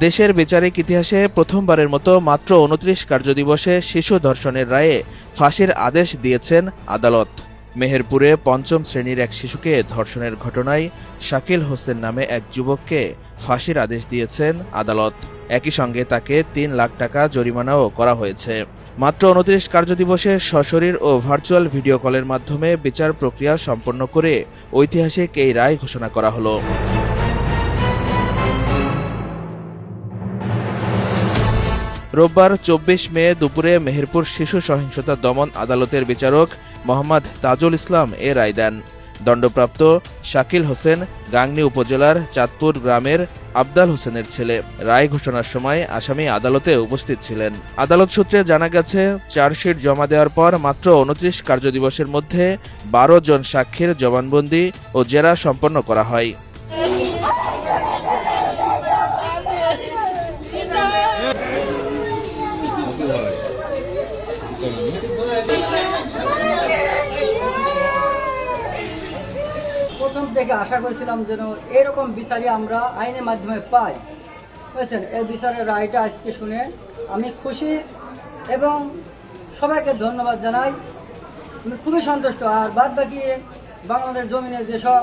দেশের বিচারিক ইতিহাসে প্রথমবারের মতো মাত্র ২৯ কার্যদিবসে শিশু ধর্ষণের রায়ে ফাঁসির আদেশ দিয়েছেন আদালত। মেহেরপুরে পঞ্চম শ্রেণীর এক শিশুকে ধর্ষণের ঘটনায় শাকিল হোসেন নামে এক যুবককে ফাঁসির আদেশ দিয়েছেন আদালত। একই সঙ্গে তাকে ৩ লাখ টাকা জরিমানাও করা হয়েছে। মাত্র ২৯ কার্যদিবসে সশরীর ও ভার্চুয়াল ভিডিও কলের মাধ্যমে বিচার প্রক্রিয়া সম্পন্ন করে ঐতিহাসিক এই রায় ঘোষণা করা হলো। রোববার ২৪ মে দুপুরে মেহেরপুর শিশু সহিংসতা দমন আদালতের বিচারক মোহাম্মদ তাজুল ইসলাম এ রায় দেন। দণ্ডপ্রাপ্ত শাকিল হোসেন গাংনী উপজেলার চাঁদপুর গ্রামের আবদাল হোসেনের ছেলে। রায় ঘোষণার সময় আসামি আদালতে উপস্থিত ছিলেন। আদালত সূত্রে জানা গেছে, চার্জশিট জমা দেওয়ার পর মাত্র ২৯ কার্যদিবসের মধ্যে ১২ জন সাক্ষীর জবানবন্দি ও জেরা সম্পন্ন করা হয়। প্রথম থেকে আশা করেছিলাম যেন এরকম বিচারই আমরা আইনের মাধ্যমে পাই। বুঝছেন, এই বিচারের রায়টা আজকে শুনে আমি খুশি এবং সবাইকে ধন্যবাদ জানাই। আমি খুবই সন্তুষ্ট। আর বাদ বাকি বাংলাদেশ জমিনে যেসব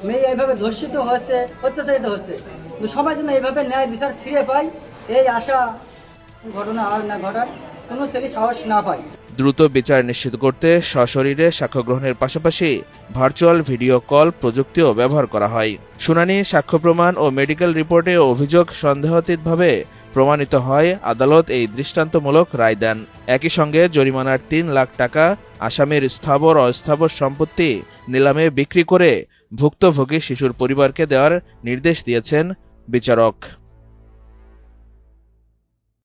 মেয়ে এইভাবে ধর্ষিত হচ্ছে, অত্যাচারিত হচ্ছে, কিন্তু সবাই যেন এইভাবে ন্যায় বিচার ফিরে পায়, এই আশা ঘটনা আর না ঘটার কোনো ছেলে সাহস না পায়। দ্রুত বিচার নিশ্চিত করতে সশরীরে সাক্ষ্য গ্রহণের পাশাপাশি ভার্চুয়াল ভিডিও কল প্রযুক্তিও ব্যবহার করা হয়। শুনানি, সাক্ষ্য প্রমাণ ও মেডিকেল রিপোর্টে অভিযোগ সন্দেহাতীতভাবে প্রমাণিত হয়। আদালত এই দৃষ্টান্তমূলক রায় দেন। একই সঙ্গে জরিমানার ৩ লাখ টাকা আসামির স্থাবর অস্থাবর সম্পত্তি নিলামে বিক্রি করে ভুক্তভোগী শিশুর পরিবারকে দেওয়ার নির্দেশ দিয়েছেন বিচারক।